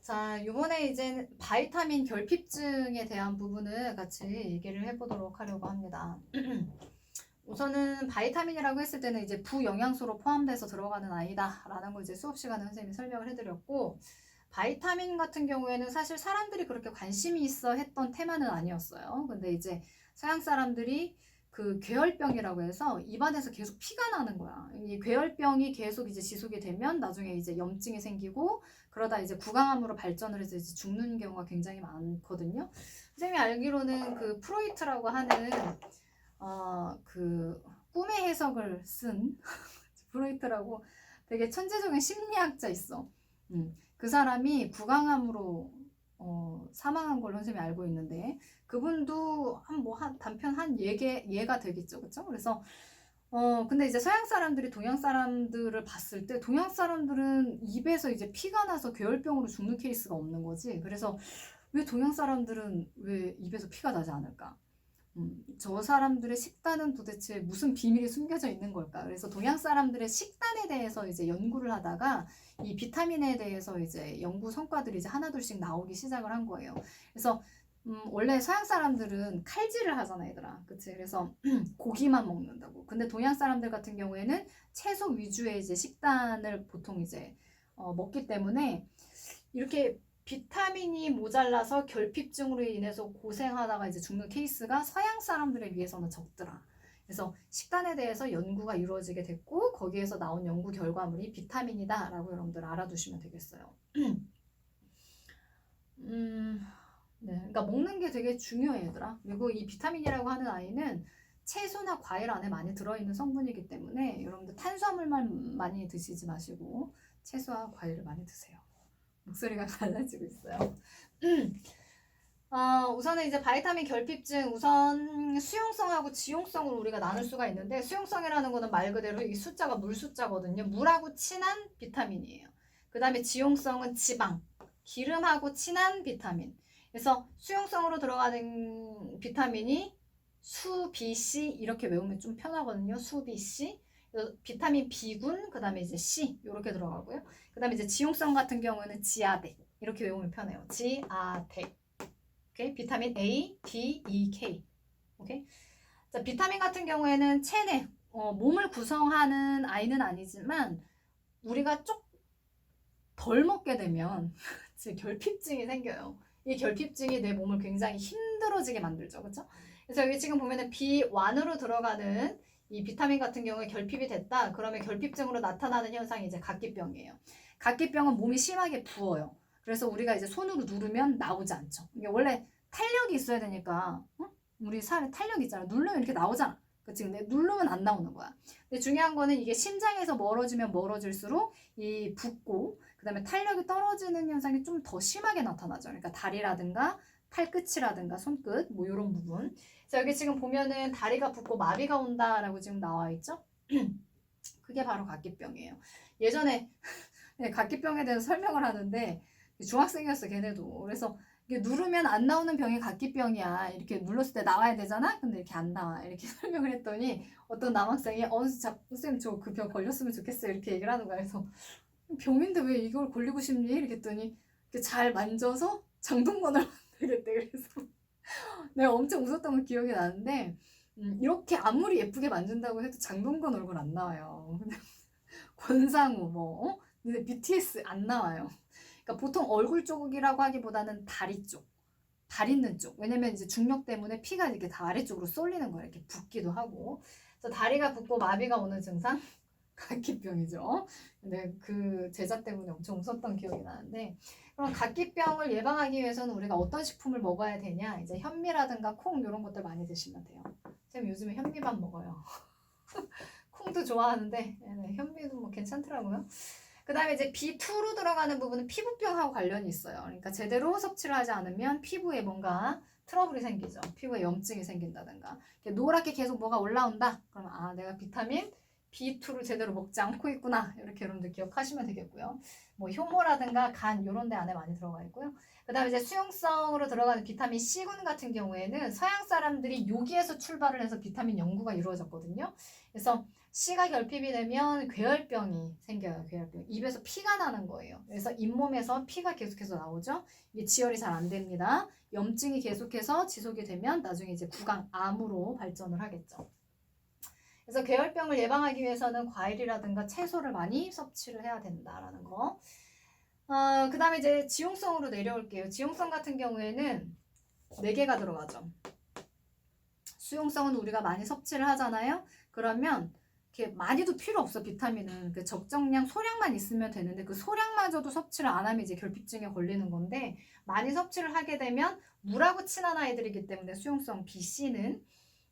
자, 요번에 이제 바이타민 결핍증에 대한 부분을 같이 얘기를 해보도록 하려고 합니다. 우선은 바이타민이라고 했을 때는 이제 부영양소로 포함돼서 들어가는 아이다 라는 걸 이제 수업 시간에 선생님이 설명을 해드렸고, 바이타민 같은 경우에는 사실 사람들이 그렇게 관심이 있어 했던 테마는 아니었어요. 근데 이제 서양 사람들이 그 괴혈병이라고 해서 입안에서 계속 피가 나는 거야. 이 괴혈병이 계속 이제 지속이 되면 나중에 이제 염증이 생기고, 그러다 이제 구강암으로 발전을 해서 이제 죽는 경우가 굉장히 많거든요. 선생님이 알기로는 그 프로이트라고 하는 그 꿈의 해석을 쓴 프로이트라고 되게 천재적인 심리학자 있어. 그 사람이 구강암으로 사망한 걸로 선생님이 알고 있는데, 그분도 한 단편 한 예가 되겠죠, 그렇죠? 그래서 근데 이제 서양 사람들이 동양 사람들을 봤을 때 동양 사람들은 입에서 이제 피가 나서 괴혈병으로 죽는 케이스가 없는 거지. 그래서 왜 동양 사람들은 왜 입에서 피가 나지 않을까? 저 사람들의 식단은 도대체 무슨 비밀이 숨겨져 있는 걸까? 그래서 동양 사람들의 식단에 대해서 이제 연구를 하다가 이 비타민에 대해서 이제 연구 성과들이 이제 하나둘씩 나오기 시작을 한 거예요. 그래서 원래 서양 사람들은 칼질을 하잖아, 얘들아. 그치? 그래서 고기만 먹는다고. 근데 동양 사람들 같은 경우에는 채소 위주의 이제 식단을 보통 이제 먹기 때문에 이렇게 비타민이 모자라서 결핍증으로 인해서 고생하다가 이제 죽는 케이스가 서양 사람들에 비해서는 적더라. 그래서 식단에 대해서 연구가 이루어지게 됐고, 거기에서 나온 연구 결과물이 비타민이다 라고 여러분들 알아두시면 되겠어요. 네, 그러니까 먹는 게 되게 중요해, 얘들아. 그리고 이 비타민이라고 하는 아이는 채소나 과일 안에 많이 들어있는 성분이기 때문에 여러분들 탄수화물만 많이 드시지 마시고 채소와 과일을 많이 드세요. 목소리가 갈라지고 있어요. 우선은 이제 바이타민 결핍증, 우선 수용성하고 지용성을 우리가 나눌 수가 있는데, 수용성이라는 거는 말 그대로 이 숫자가 물 숫자거든요. 물하고 친한 비타민이에요. 그 다음에 지용성은 지방, 기름하고 친한 비타민. 그래서 수용성으로 들어가는 비타민이 수, B, C 이렇게 외우면 좀 편하거든요. 수, B, C. 비타민 B군, 그 다음에 이제 C 이렇게 들어가고요. 그 다음에 이제 지용성 같은 경우는 지아덱 이렇게 외우면 편해요. 지아덱. 오케이, 비타민 A, D, E, K. 오케이. 자, 비타민 같은 경우에는 체내 몸을 구성하는 아이는 아니지만 우리가 쪽 덜 먹게 되면 결핍증이 생겨요. 이 결핍증이 내 몸을 굉장히 힘들어지게 만들죠, 그렇죠? 그래서 여기 지금 보면은 B1으로 들어가는 이 비타민 같은 경우에 결핍이 됐다. 그러면 결핍증으로 나타나는 현상이 이제 각기병이에요. 각기병은 몸이 심하게 부어요. 그래서 우리가 이제 손으로 누르면 나오지 않죠. 이게 원래 탄력이 있어야 되니까, 우리 살에 탄력 있잖아. 누르면 이렇게 나오잖아. 그치? 근데 누르면 안 나오는 거야. 근데 중요한 거는 이게 심장에서 멀어지면 멀어질수록 이 붓고, 그 다음에 탄력이 떨어지는 현상이 좀 더 심하게 나타나죠. 그러니까 다리라든가 팔끝이라든가 손끝, 뭐 이런 부분. 그래서 여기 지금 보면은 다리가 붓고 마비가 온다라고 지금 나와 있죠? 그게 바로 각기병이에요. 예전에 각기병에 대해서 설명을 하는데 중학생이었어, 걔네도. 그래서 이게 누르면 안 나오는 병이 각기병이야. 이렇게 눌렀을 때 나와야 되잖아? 근데 이렇게 안 나와. 이렇게 설명을 했더니 어떤 남학생이 선생님 저 그 병 걸렸으면 좋겠어요. 이렇게 얘기를 하는 거야. 그래서 병인데 왜 이걸 걸리고 싶니? 이렇게 했더니 이렇게 잘 만져서 장동건을 만들겠대. 그래서 내가 엄청 웃었던 거 기억이 나는데, 이렇게 아무리 예쁘게 만진다고 해도 장동건 얼굴 안 나와요. 권상우 뭐 근데 BTS 안 나와요. 그러니까 보통 얼굴 쪽이라고 하기보다는 다리 쪽, 발 있는 쪽. 왜냐면 이제 중력 때문에 피가 이렇게 다 아래쪽으로 쏠리는 거예요. 이렇게 붓기도 하고. 그래서 다리가 붓고 마비가 오는 증상, 각기병이죠. 근데 그 제자 때문에 엄청 웃었던 기억이 나는데, 그럼 각기병을 예방하기 위해서는 우리가 어떤 식품을 먹어야 되냐? 이제 현미라든가 콩 이런 것들 많이 드시면 돼요. 쌤 요즘에 현미밥 먹어요. 콩도 좋아하는데 현미도 뭐 괜찮더라고요. 그 다음에 이제 B2로 들어가는 부분은 피부병하고 관련이 있어요. 그러니까 제대로 섭취를 하지 않으면 피부에 뭔가 트러블이 생기죠. 피부에 염증이 생긴다든가. 노랗게 계속 뭐가 올라온다? 그러면 내가 비타민 B2를 제대로 먹지 않고 있구나. 이렇게 여러분들 기억하시면 되겠고요. 뭐 효모라든가 간 이런 데 안에 많이 들어가 있고요. 그 다음에 이제 수용성으로 들어가는 비타민 C군 같은 경우에는 서양 사람들이 여기에서 출발을 해서 비타민 연구가 이루어졌거든요. 그래서 C가 결핍이 되면 괴혈병이 생겨요. 괴혈병. 입에서 피가 나는 거예요. 그래서 잇몸에서 피가 계속해서 나오죠. 이게 지혈이 잘 안 됩니다. 염증이 계속해서 지속이 되면 나중에 이제 구강암으로 발전을 하겠죠. 그래서 괴혈병을 예방하기 위해서는 과일이라든가 채소를 많이 섭취를 해야 된다라는 거. 그 다음에 이제 지용성으로 내려올게요. 지용성 같은 경우에는 4개가 들어가죠. 수용성은 우리가 많이 섭취를 하잖아요. 그러면 이렇게 많이도 필요 없어. 비타민은 그 적정량 소량만 있으면 되는데 그 소량마저도 섭취를 안 하면 이제 결핍증에 걸리는 건데, 많이 섭취를 하게 되면 물하고 친한 아이들이기 때문에 수용성 B, C는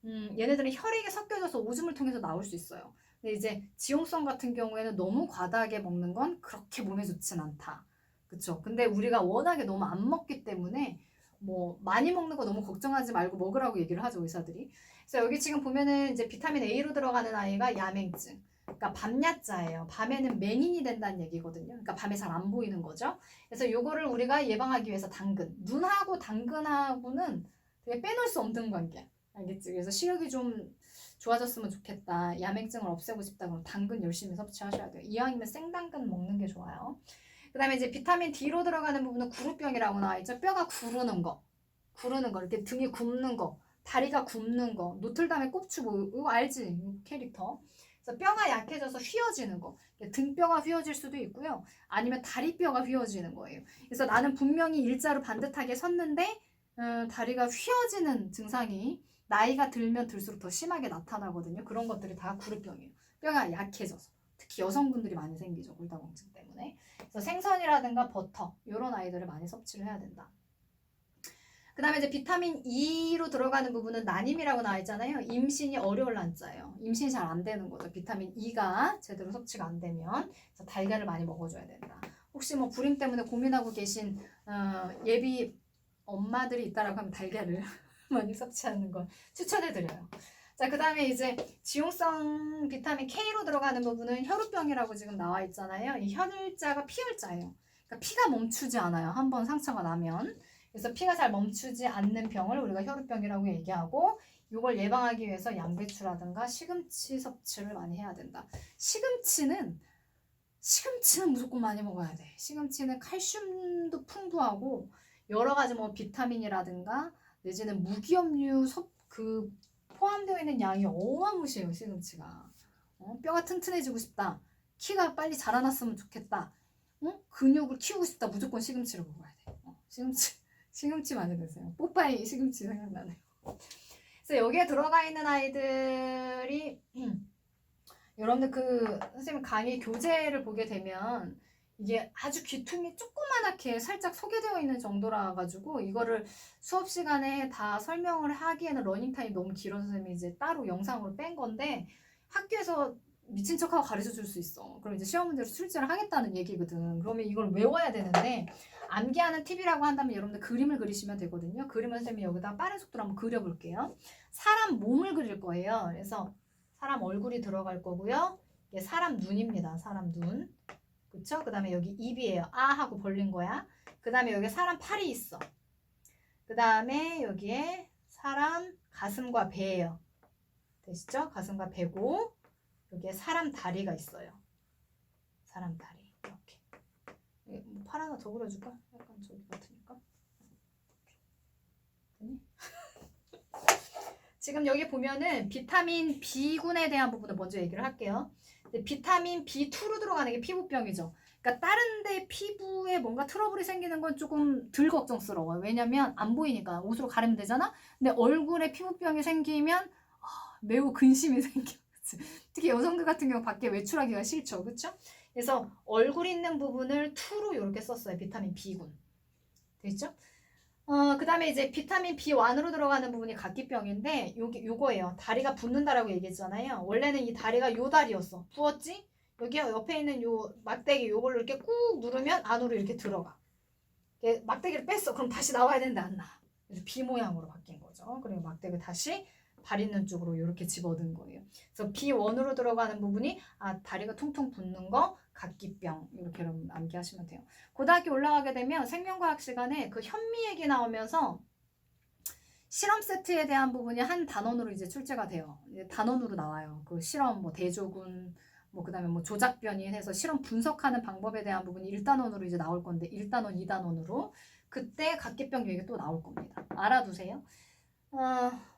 얘네들은 혈액에 섞여져서 오줌을 통해서 나올 수 있어요. 근데 이제 지용성 같은 경우에는 너무 과다하게 먹는 건 그렇게 몸에 좋진 않다. 그쵸? 근데 우리가 워낙에 너무 안 먹기 때문에 뭐 많이 먹는 거 너무 걱정하지 말고 먹으라고 얘기를 하죠, 의사들이. 그래서 여기 지금 보면은 이제 비타민 A로 들어가는 아이가 야맹증. 그러니까 밤야자예요. 밤에는 맹인이 된다는 얘기거든요. 그러니까 밤에 잘 안 보이는 거죠. 그래서 요거를 우리가 예방하기 위해서 당근. 눈하고 당근하고는 되게 빼놓을 수 없는 관계야. 알겠지? 그래서 시력이 좀 좋아졌으면 좋겠다. 야맹증을 없애고 싶다. 그럼 당근 열심히 섭취하셔야 돼요. 이왕이면 생당근 먹는 게 좋아요. 그 다음에 이제 비타민 D로 들어가는 부분은 구루병이라고 나와 있죠. 뼈가 구르는 거. 이렇게 등이 굽는 거. 다리가 굽는 거. 노틀담의 꼽추고, 이거 알지? 이 캐릭터. 그래서 뼈가 약해져서 휘어지는 거. 등뼈가 휘어질 수도 있고요. 아니면 다리뼈가 휘어지는 거예요. 그래서 나는 분명히 일자로 반듯하게 섰는데 다리가 휘어지는 증상이 나이가 들면 들수록 더 심하게 나타나거든요. 그런 것들이 다 구루병이에요. 뼈가 약해져서. 특히 여성분들이 많이 생기죠. 골다공증 때문에. 그래서 생선이라든가 버터 이런 아이들을 많이 섭취를 해야 된다. 그 다음에 이제 비타민 E로 들어가는 부분은 난임이라고 나와 있잖아요. 임신이 어려울 난자예요. 임신이 잘 안 되는 거죠. 비타민 E가 제대로 섭취가 안 되면. 그래서 달걀을 많이 먹어줘야 된다. 혹시 뭐 불임 때문에 고민하고 계신 예비 엄마들이 있다라고 하면 달걀을 많이 섭취하는 걸 추천해드려요. 자, 그 다음에 이제 지용성 비타민 K로 들어가는 부분은 혈우병이라고 지금 나와 있잖아요. 이 혈자가 피혈자예요. 그러니까 피가 멈추지 않아요. 한번 상처가 나면. 그래서 피가 잘 멈추지 않는 병을 우리가 혈우병이라고 얘기하고, 이걸 예방하기 위해서 양배추라든가 시금치 섭취를 많이 해야 된다. 시금치는 무조건 많이 먹어야 돼. 시금치는 칼슘도 풍부하고 여러 가지 뭐 비타민이라든가 내지는 무기염류 포함되어 있는 양이 어마무시해요. 시금치가. 뼈가 튼튼해지고 싶다. 키가 빨리 자라났으면 좋겠다. 근육을 키우고 싶다. 무조건 시금치를 먹어야 돼. 시금치 많이 드세요. 뽀빠이 시금치 생각나네요. 그래서 여기에 들어가 있는 아이들이 여러분들 선생님 강의 교재를 보게 되면 이게 아주 귀퉁이 조그만하게 살짝 소개되어 있는 정도라 가지고 이거를 수업 시간에 다 설명을 하기에는 러닝타임이 너무 길어서 선생님이 이제 따로 영상으로 뺀 건데, 학교에서 미친 척하고 가르쳐 줄 수 있어. 그럼 이제 시험 문제로 출제를 하겠다는 얘기거든. 그러면 이걸 외워야 되는데, 암기하는 팁이라고 한다면 여러분들 그림을 그리시면 되거든요. 그림을 선생님이 여기다 빠른 속도로 한번 그려볼게요. 사람 몸을 그릴 거예요. 그래서 사람 얼굴이 들어갈 거고요. 이게 사람 눈입니다. 사람 눈. 그쵸? 그 다음에 여기 입이에요. 아 하고 벌린 거야. 그 다음에 여기 사람 팔이 있어. 그 다음에 여기에 사람 가슴과 배예요. 되시죠? 가슴과 배고, 여기에 사람 다리가 있어요. 사람 다리. 이렇게. 팔 하나 더 그려줄까? 약간 저기 같으니까. 되니? 지금 여기 보면은 비타민 B군에 대한 부분을 먼저 얘기를 할게요. 비타민 B2로 들어가는 게 피부병이죠. 그러니까 다른 데 피부에 뭔가 트러블이 생기는 건 조금 덜 걱정스러워요. 왜냐면 안 보이니까 옷으로 가리면 되잖아. 근데 얼굴에 피부병이 생기면 매우 근심이 생겨. 특히 여성들 같은 경우 밖에 외출하기가 싫죠. 그렇죠? 그래서 얼굴 있는 부분을 2로 이렇게 썼어요. 비타민 B군. 됐죠? 그 다음에 이제 비타민 B1으로 들어가는 부분이 각기병인데, 요거예요. 다리가 붓는다라고 얘기했잖아요. 원래는 이 다리가 요 다리였어. 부었지? 여기 옆에 있는 요 막대기 요걸로 이렇게 꾹 누르면 안으로 이렇게 들어가. 막대기를 뺐어. 그럼 다시 나와야 되는데 안 나와. 그래서 B 모양으로 바뀐 거죠. 그리고 막대기 다시 발 있는 쪽으로 이렇게 집어든 거예요. 그래서 B1으로 들어가는 부분이 다리가 퉁퉁 붓는 거, 각기병, 이렇게 여러분 암기하시면 돼요. 고등학교 올라가게 되면 생명과학 시간에 그 현미 얘기 나오면서 실험 세트에 대한 부분이 한 단원으로 이제 출제가 돼요. 단원으로 나와요. 그 실험 뭐 대조군 뭐 그다음에 뭐 조작 변이 해서 실험 분석하는 방법에 대한 부분이 1단원으로 이제 나올 건데 1단원, 2단원으로 그때 각계병 얘기 또 나올 겁니다. 알아두세요.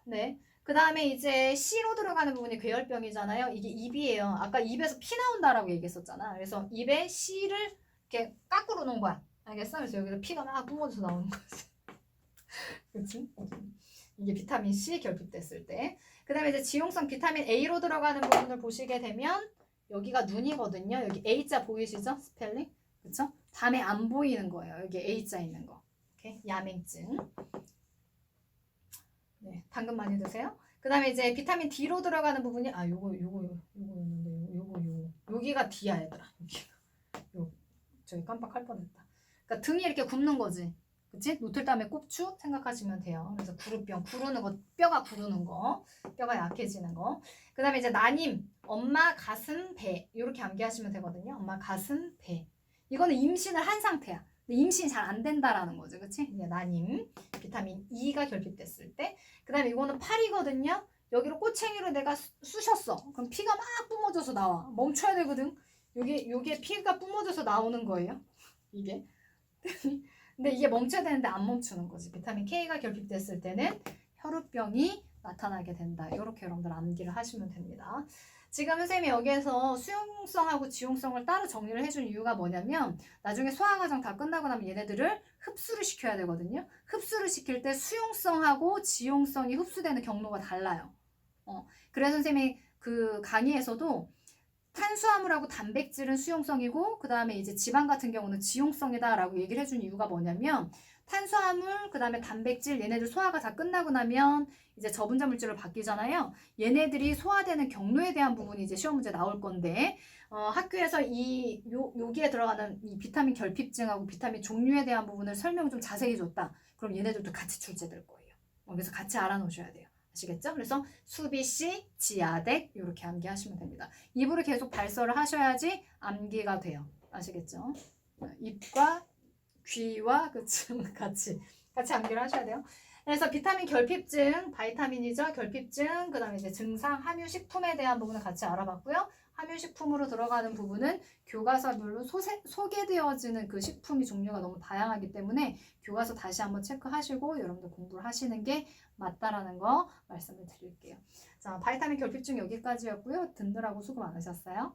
네. 그 다음에 이제 C로 들어가는 부분이 괴혈병이잖아요. 이게 입이에요. 아까 입에서 피 나온다라고 얘기했었잖아. 그래서 입에 C를 이렇게 까꾸로 놓은 거야. 알겠어? 그래서 여기서 피가 막 뿜어져서 나오는 거지. 그치? 이게 비타민 C 결핍됐을 때. 그 다음에 이제 지용성 비타민 A로 들어가는 부분을 보시게 되면 여기가 눈이거든요. 여기 A자 보이시죠? 스펠링? 그쵸? 밤에 안 보이는 거예요. 여기 A자 있는 거. 이렇게 야맹증. 네, 당근 많이 드세요. 그 다음에 이제 비타민 D로 들어가는 부분이 요거였는데 여기가 D야 얘들아. 저기 깜빡할 뻔했다. 그러니까 등이 이렇게 굽는 거지. 그치? 노틀담의 꼽추 생각하시면 돼요. 그래서 구루병, 구르는 거, 뼈가 구르는 거, 뼈가 약해지는 거. 그 다음에 이제 난임, 엄마 가슴, 배 이렇게 암기하시면 되거든요. 엄마 가슴, 배. 이거는 임신을 한 상태야. 근데 임신이 잘 안 된다라는 거죠. 그치? 이제 난임, 비타민 E가 결핍됐을 때. 그 다음에 이거는 팔이거든요. 여기로 꼬챙이로 내가 쑤셨어. 그럼 피가 막 뿜어져서 나와. 멈춰야 되거든. 요게 피가 뿜어져서 나오는 거예요. 이게. 근데 이게 멈춰야 되는데 안 멈추는 거지. 비타민 K가 결핍됐을 때는 혈우병이 나타나게 된다. 이렇게 여러분들 암기를 하시면 됩니다. 지금 선생님이 여기에서 수용성하고 지용성을 따로 정리를 해준 이유가 뭐냐면 나중에 소화과정 다 끝나고 나면 얘네들을 흡수를 시켜야 되거든요. 흡수를 시킬 때 수용성하고 지용성이 흡수되는 경로가 달라요. 그래서 선생님이 그 강의에서도 탄수화물하고 단백질은 수용성이고 그 다음에 이제 지방 같은 경우는 지용성이다 라고 얘기를 해준 이유가 뭐냐면 탄수화물 그 다음에 단백질 얘네들 소화가 다 끝나고 나면 이제 저분자 물질로 바뀌잖아요. 얘네들이 소화되는 경로에 대한 부분이 이제 시험 문제 나올 건데 학교에서 여기에 들어가는 이 비타민 결핍증하고 비타민 종류에 대한 부분을 설명을 좀 자세히 줬다. 그럼 얘네들도 같이 출제될 거예요. 그래서 같이 알아놓으셔야 돼요. 아시겠죠? 그래서 수비씨, 지아덱 이렇게 암기하시면 됩니다. 입으로 계속 발설을 하셔야지 암기가 돼요. 아시겠죠? 입과 귀와 같이 암기를 하셔야 돼요. 그래서 비타민 결핍증, 바이타민이죠. 결핍증, 그 다음에 이제 증상, 함유식품에 대한 부분을 같이 알아봤고요. 함유식품으로 들어가는 부분은 교과서별로 소개되어지는 그 식품이 종류가 너무 다양하기 때문에 교과서 다시 한번 체크하시고 여러분들 공부를 하시는 게 맞다라는 거 말씀을 드릴게요. 자, 바이타민 결핍증 여기까지였고요. 듣느라고 수고 많으셨어요.